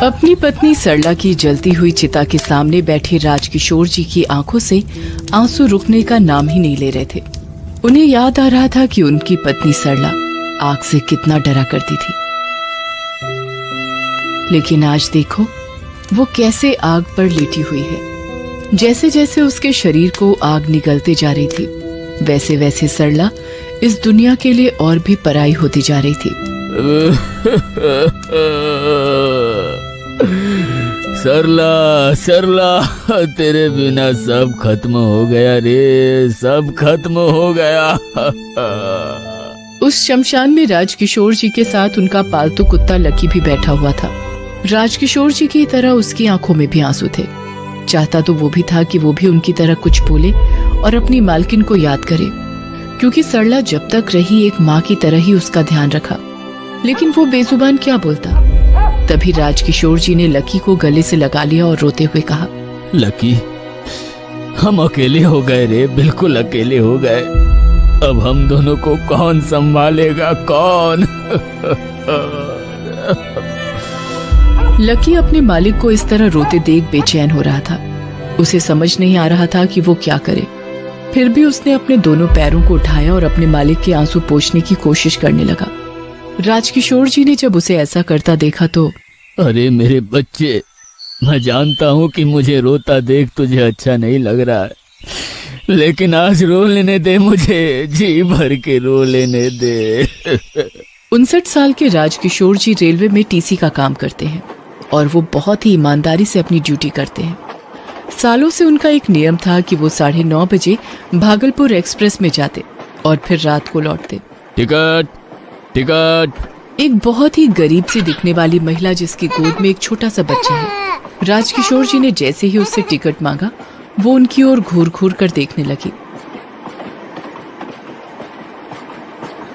अपनी पत्नी सरला की जलती हुई चिता के सामने बैठे राजकिशोर जी की आंखों से आंसू रुकने का नाम ही नहीं ले रहे थे। उन्हें याद आ रहा था कि उनकी पत्नी सरला आग से कितना डरा करती थी, लेकिन आज देखो वो कैसे आग पर लेटी हुई है। जैसे जैसे उसके शरीर को आग निगलते जा रही थी, वैसे वैसे सरला इस दुनिया के लिए और भी पराई होती जा रही थी। सरला सरला, तेरे बिना सब खत्म हो गया रे, सब खत्म हो गया। उस शमशान में राजकिशोर जी के साथ उनका पालतू कुत्ता लकी भी बैठा हुआ था। राजकिशोर जी की तरह उसकी आंखों में भी आंसू थे। चाहता तो वो भी था कि वो भी उनकी तरह कुछ बोले और अपनी मालकिन को याद करे, क्योंकि सरला जब तक रही एक माँ की तरह ही उसका ध्यान रखा, लेकिन वो बेजुबान क्या बोलता। तभी राजकिशोर जी ने लकी को गले से लगा लिया और रोते हुए कहा, लकी, हम अकेले हो गए रे, बिल्कुल अकेले हो गए। अब हम दोनों को कौन संभालेगा, कौन? लकी अपने मालिक को इस तरह रोते देख बेचैन हो रहा था। उसे समझ नहीं आ रहा था कि वो क्या करे। फिर भी उसने अपने दोनों पैरों को उठाया और अपने मालिक के आंसू पोंछने की कोशिश करने लगा। राजकिशोर जी ने जब उसे ऐसा करता देखा तो, अरे मेरे बच्चे, मैं जानता हूँ कि मुझे रोता देख तुझे अच्छा नहीं लग रहा है, लेकिन आज रो लेने दे मुझे, जी भर के रो लेने दे। 59 साल के राजकिशोर जी रेलवे में टीसी का काम करते हैं और वो बहुत ही ईमानदारी से अपनी ड्यूटी करते हैं। सालों से उनका एक नियम था कि वो 9:30 बजे भागलपुर एक्सप्रेस में जाते और फिर रात को लौटते। Ticket ticket. एक बहुत ही गरीब सी दिखने वाली महिला जिसकी गोद में एक छोटा सा बच्चा है, राजकिशोर जी ने जैसे ही उससे टिकट मांगा, वो उनकी ओर घूर घूर कर देखने लगी।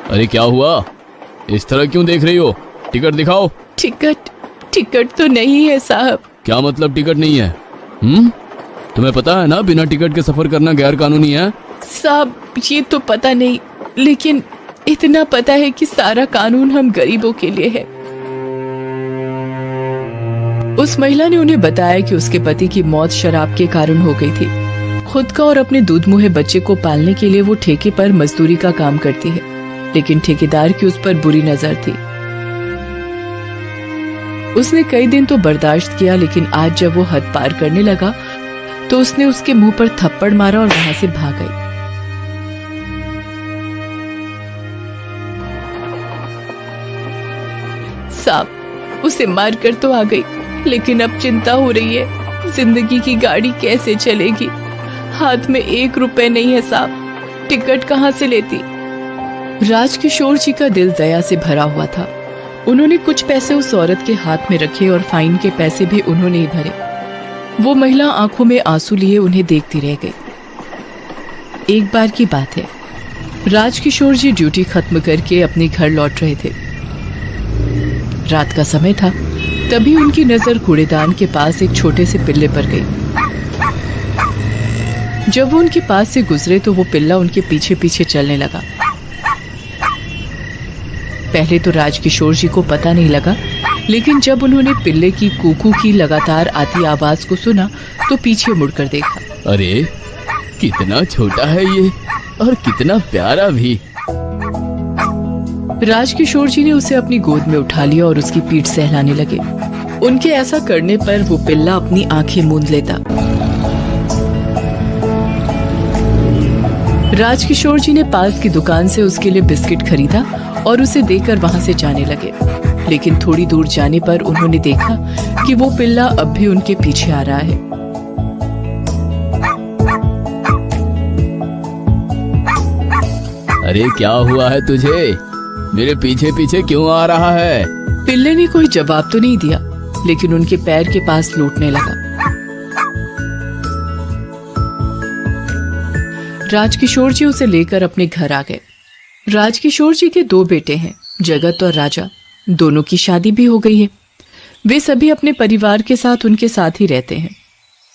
अरे क्या हुआ, इस तरह क्यों देख रही हो? टिकट दिखाओ। टिकट तो नहीं है साहब। क्या मतलब टिकट नहीं है? तुम्हें पता है ना बिना टिकट के सफर करना गैर कानूनी है। साहब ये तो पता नहीं, लेकिन इतना पता है कि सारा कानून हम गरीबों के लिए है। उस महिला ने उन्हें बताया कि उसके पति की मौत शराब के कारण हो गई थी। खुद का और अपने दूध मुहे बच्चे को पालने के लिए वो ठेके पर मजदूरी का काम करती है, लेकिन ठेकेदार की उस पर बुरी नजर थी। उसने कई दिन तो बर्दाश्त किया, लेकिन आज जब वो हद पार करने लगा तो उसने उसके मुंह पर थप्पड़ मारा और वहां से भाग गई। साहब उसे मार कर तो आ गई, लेकिन अब चिंता हो रही है, जिंदगी की गाड़ी कैसे चलेगी। हाथ में 1 रुपए नहीं है साहब, टिकट कहाँ से लेती। राजकिशोर जी का दिल दया से भरा हुआ था। उन्होंने कुछ पैसे उस औरत के हाथ में रखे और फाइन के पैसे भी उन्होंने ही भरे। वो महिला आंखों में आंसू लिए उन्हें देखती रह गई। एक बार की बात है, राजकिशोर जी ड्यूटी खत्म करके अपने घर लौट रहे थे। रात का समय था, तभी उनकी नजर कूड़ेदान के पास एक छोटे से पिल्ले पर गई। जब वो उनके पास से गुजरे तो वो पिल्ला उनके पीछे पीछे चलने लगा। पहले तो राजकिशोर जी को पता नहीं लगा, लेकिन जब उन्होंने पिल्ले की कूकू की लगातार आती आवाज को सुना तो पीछे मुड़कर देखा। अरे कितना छोटा है ये, और कितना प्यारा भी। राजकिशोर जी ने उसे अपनी गोद में उठा लिया और उसकी पीठ सहलाने लगे। उनके ऐसा करने पर वो पिल्ला अपनी आंखें मूंद लेता। राजकिशोर जी ने पास की दुकान से उसके लिए बिस्किट खरीदा और उसे देकर वहां से जाने लगे, लेकिन थोड़ी दूर जाने पर उन्होंने देखा कि वो पिल्ला अब भी उनके पीछे आ रहा है। अरे क्या हुआ है तुझे, मेरे पीछे पीछे क्यों आ रहा है? पिल्ले ने कोई जवाब तो नहीं दिया, लेकिन उनके पैर के पास लौटने लगा। राजकिशोर जी उसे लेकर अपने घर आ गए। राजकिशोर जी के 2 बेटे हैं, जगत और राजा। दोनों की शादी भी हो गई है। वे सभी अपने परिवार के साथ उनके साथ ही रहते हैं।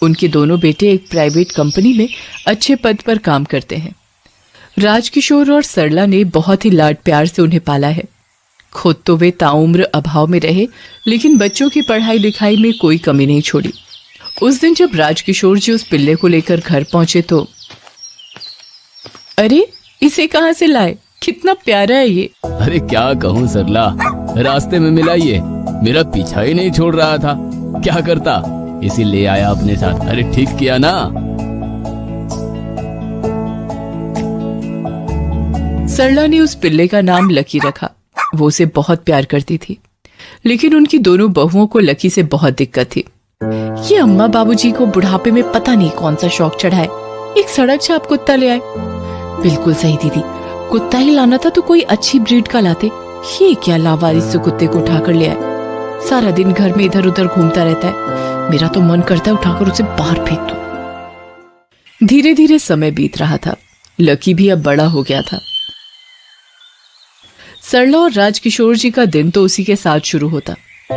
उनके दोनों बेटे एक प्राइवेट कंपनी में अच्छे पद पर काम करते हैं। राजकिशोर और सरला ने बहुत ही लाड प्यार से उन्हें पाला है। खुद तो वे ताउम्र अभाव में रहे, लेकिन बच्चों की पढ़ाई लिखाई में कोई कमी नहीं छोड़ी। उस दिन जब राजकिशोर जी उस पिल्ले को लेकर घर पहुंचे तो अरे, इसे कहां से लाए? कितना प्यारा है ये। अरे क्या कहूँ सरला, रास्ते में मिला ये, मेरा पीछा ही नहीं छोड़ रहा था। क्या करता, इसी ले आया अपने साथ। अरे ठीक किया ना। सरला ने उस पिल्ले का नाम लकी रखा। वो उसे बहुत प्यार करती थी, लेकिन उनकी दोनों बहुओं को लकी से बहुत दिक्कत थी। ये अम्मा बाबूजी को बुढ़ापे में पता नहीं कौन सा शौक चढ़ा है, एक सड़क छाप कुत्ता ले आए। बिल्कुल सही दीदी, कुत्ता ही लाना था तो कोई अच्छी ब्रीड का लाते। ये क्या लावारिस से कुत्ते को उठाकर ले आए, सारा दिन घर में इधर उधर घूमता रहता है। मेरा तो मन करता है उठाकर उसे बाहर फेंक दूं। धीरे धीरे समय बीत रहा था। लकी भी अब बड़ा हो गया था। सरला और राजकिशोर जी का दिन तो उसी के साथ शुरू होता।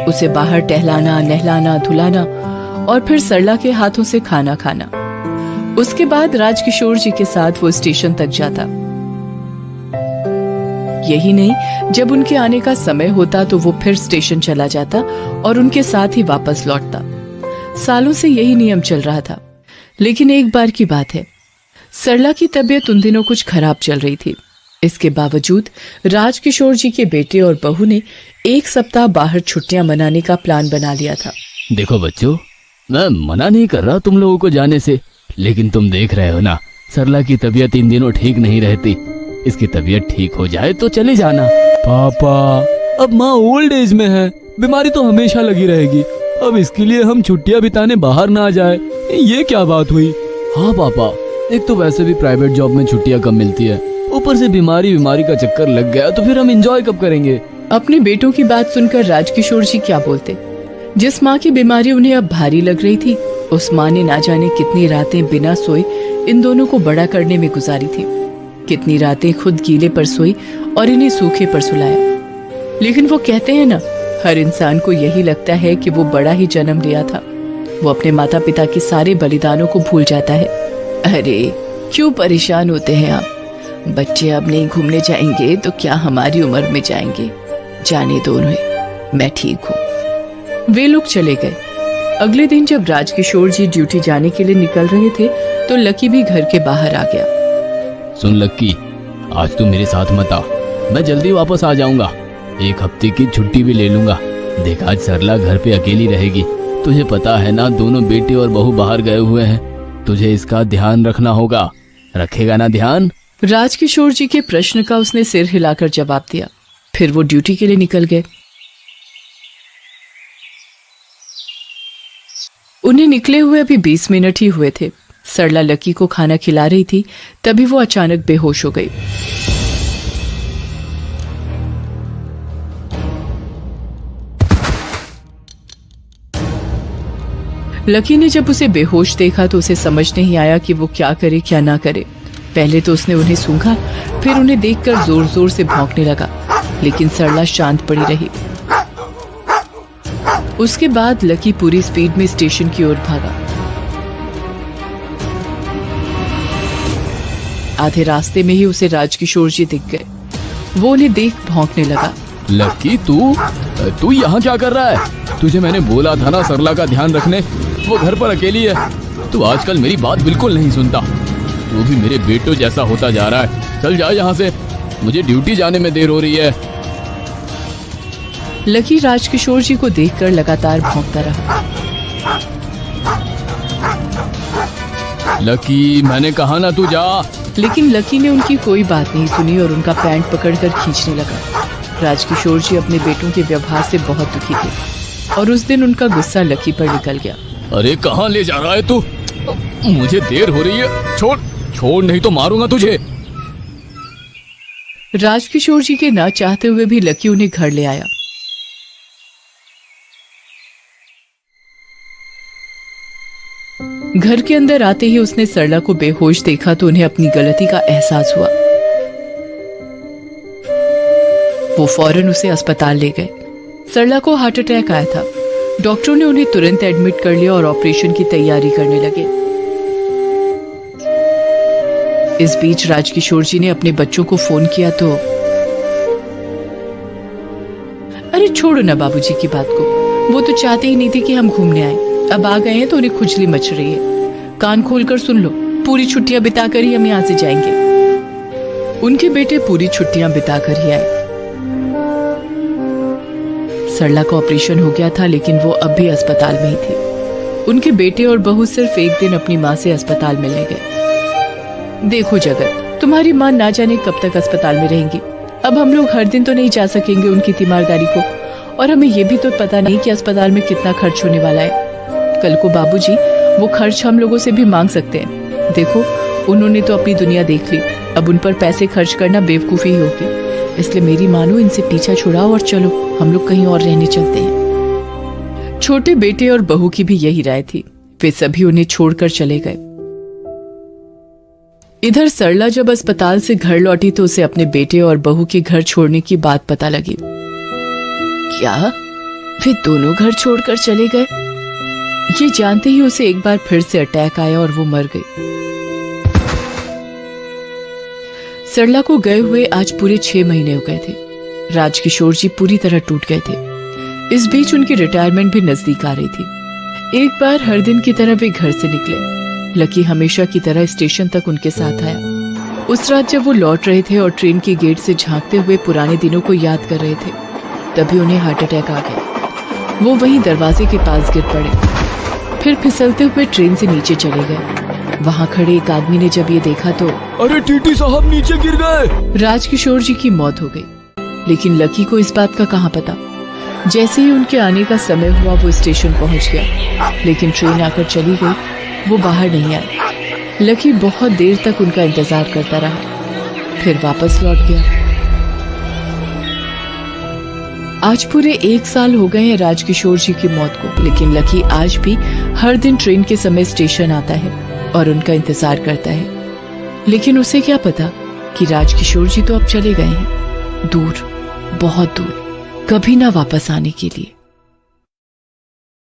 उसे बाहर टहलाना, नहलाना, धुलाना और फिर सरला के हाथों से खाना खाना। उसके बाद राजकिशोर जी के साथ वो स्टेशन तक जाता। यही नहीं, जब उनके आने का समय होता तो वो फिर स्टेशन चला जाता और उनके साथ ही वापस लौटता। सालों से यही नियम चल रहा था। लेकिन एक बार की बात है, सरला की तबीयत उन दिनों कुछ खराब चल रही थी। इसके बावजूद राजकिशोर जी के बेटे और बहू ने एक सप्ताह बाहर छुट्टियां मनाने का प्लान बना लिया था। देखो बच्चों, मैं मना नहीं कर रहा तुम लोगों को जाने से, लेकिन तुम देख रहे हो ना, सरला की तबीयत इन दिनों ठीक नहीं रहती। इसकी तबीयत ठीक हो जाए तो चले जाना। पापा, अब माँ ओल्ड एज में है, बीमारी तो हमेशा लगी रहेगी। अब इसके लिए हम छुट्टियां बिताने बाहर ना जाए, ये क्या बात हुई? हाँ पापा, एक तो वैसे भी प्राइवेट जॉब में छुट्टियां कम मिलती है, ऊपर से बीमारी का चक्कर लग गया तो फिर हम एंजॉय कब करेंगे? अपने बेटों की बात सुनकर राजकिशोर जी क्या बोलते। जिस माँ की बीमारी उन्हें अब भारी लग रही थी, उस माँ ने ना जाने कितनी रातें बिना सोए इन दोनों को बड़ा करने में गुजारी थी। कितनी रातें खुद गीले पर सोई और इन्हें सूखे पर सुलाया। लेकिन वो कहते हैं ना, हर इंसान को यही लगता है कि वो बड़ा ही जन्म लिया था। वो अपने माता पिता के सारे बलिदानों को भूल जाता है। अरे क्यों परेशान होते हैं आप? बच्चे अब नहीं घूमने जाएंगे तो क्या हमारी उम्र में जाएंगे? जाने दो उन्हें, मैं ठीक हूँ। वे लोग चले गए। अगले दिन जब राजकिशोर जी ड्यूटी जाने के लिए निकल रहे थे तो लकी भी घर के बाहर आ गया। सुन लक्की, आज तू मेरे साथ मत आ, मैं जल्दी वापस आ जाऊंगा। एक हफ्ते की छुट्टी भी ले लूंगा। देख, आज सरला घर पे अकेली रहेगी। तुझे पता है ना, दोनों बेटे और बहू बाहर गए हुए हैं। तुझे इसका ध्यान रखना होगा। रखेगा ना ध्यान? राजकिशोर जी के प्रश्न का उसने सिर हिलाकर जवाब दिया। फिर वो ड्यूटी के लिए निकल गए। उन्हें निकले हुए अभी 20 मिनट ही हुए थे। सरला लकी को खाना खिला रही थी, तभी वो अचानक बेहोश हो गई। लकी ने जब उसे बेहोश देखा तो उसे समझ नहीं आया कि वो क्या करे क्या ना करे। पहले तो उसने उन्हें सूंघा, फिर उन्हें देखकर जोर जोर से भौंकने लगा, लेकिन सरला शांत पड़ी रही। उसके बाद लकी पूरी स्पीड में स्टेशन की ओर भागा। आधे रास्ते में ही उसे राजकिशोर जी दिख गए। वो उन्हें देख भौंकने लगा। लकी, तू यहाँ क्या कर रहा है? तुझे मैंने बोला था ना सरला का ध्यान रखने, वो घर पर अकेली है। तू आजकल मेरी बात बिल्कुल नहीं सुनता। तू भी मेरे बेटों जैसा होता जा रहा है। चल जा यहाँ से, मुझे ड्यूटी जाने में देर हो रही है। लकी राजकिशोर जी को देखकर लगातार भौंकता रहा। लकी, मैंने कहा ना तू जा। लेकिन लकी ने उनकी कोई बात नहीं सुनी और उनका पैंट पकड़कर खींचने लगा। राजकिशोर जी अपने बेटों के व्यवहार से बहुत दुखी थे और उस दिन उनका गुस्सा लकी पर निकल गया। अरे कहाँ ले जा रहा है तू? मुझे देर हो रही है। छोड़ छोड़, नहीं तो मारूंगा तुझे। राजकिशोर जी के ना चाहते हुए भी लकी उन्हें घर ले आया। घर के अंदर आते ही उसने सरला को बेहोश देखा तो उन्हें अपनी गलती का एहसास हुआ। वो फौरन उसे अस्पताल ले गए। सरला को हार्ट अटैक आया था। डॉक्टरों ने उन्हें तुरंत एडमिट कर लिया और ऑपरेशन की तैयारी करने लगे। इस बीच राजकिशोर जी ने अपने बच्चों को फोन किया तो अरे छोड़ो ना बाबूजी की बात को, वो तो चाहते ही नहीं थे कि हम घूमने आए। अब आ गए हैं तो उन्हें खुजली मच रही है। कान खोलकर सुन लो, पूरी छुट्टियां बिताकर ही हम यहाँ से जाएंगे। उनके बेटे पूरी छुट्टियां बिताकर ही आए। सरला का ऑपरेशन हो गया था, लेकिन वो अब भी अस्पताल में ही थी। उनके बेटे और बहू सिर्फ एक दिन अपनी माँ से अस्पताल मिलने गए। देखो जगत, तुम्हारी माँ ना जाने कब तक अस्पताल में रहेंगी। अब हम लोग हर दिन तो नहीं जा सकेंगे उनकी तीमारदारी को, और हमें ये भी तो पता नहीं कि अस्पताल में कितना खर्च होने वाला है। कल को बाबूजी वो खर्च हम लोगों से भी मांग सकते हैं। देखो, उन्होंने तो अपनी दुनिया देख ली, अब उन पर पैसे खर्च करना बेवकूफी ही होगी। इसलिए मेरी मानो, इनसे पीछा छुड़ाओ और चलो हम लोग कहीं और रहने चलते हैं। छोटे बेटे और बहू की भी यही राय थी। वे सभी उन्हें छोड़कर चले गए। इधर सरला जब अस्पताल से घर लौटी तो उसे अपने बेटे और बहू के घर छोड़ने की बात पता लगी। क्या वे दोनों घर छोड़कर चले गए? ये जानते ही उसे एक बार फिर से अटैक आया और वो मर गई। सरला को गए हुए आज पूरे 6 महीने हो गए थे। राजकिशोर जी पूरी तरह टूट गए थे। इस बीच उनकी रिटायरमेंट भी नजदीक आ रही थी। एक बार हर दिन की तरह वे घर से निकले। लकी हमेशा की तरह स्टेशन तक उनके साथ आया। उस रात जब वो लौट रहे थे और ट्रेन के गेट से झांकते हुए पुराने दिनों को याद कर रहे थे, तभी उन्हें हार्ट अटैक आ गया। वो वहीं दरवाजे के पास गिर पड़े, फिर फिसलते हुए ट्रेन से नीचे चले गए। वहां खड़े एक आदमी ने जब ये देखा तो, अरे टीटी साहब नीचे गिर गए। राजकिशोर जी की मौत हो गई। लेकिन लकी को इस बात का कहाँ पता। जैसे ही उनके आने का समय हुआ वो स्टेशन पहुंच गया, लेकिन ट्रेन आकर चली गई। वो बाहर नहीं आया। लकी बहुत देर तक उनका इंतजार करता रहा, फिर वापस लौट गया। आज पूरे 1 साल हो गए हैं राजकिशोर जी की मौत को, लेकिन लकी आज भी हर दिन ट्रेन के समय स्टेशन आता है और उनका इंतजार करता है। लेकिन उसे क्या पता कि राजकिशोर जी तो अब चले गए हैं, दूर, बहुत दूर, कभी ना वापस आने के लिए।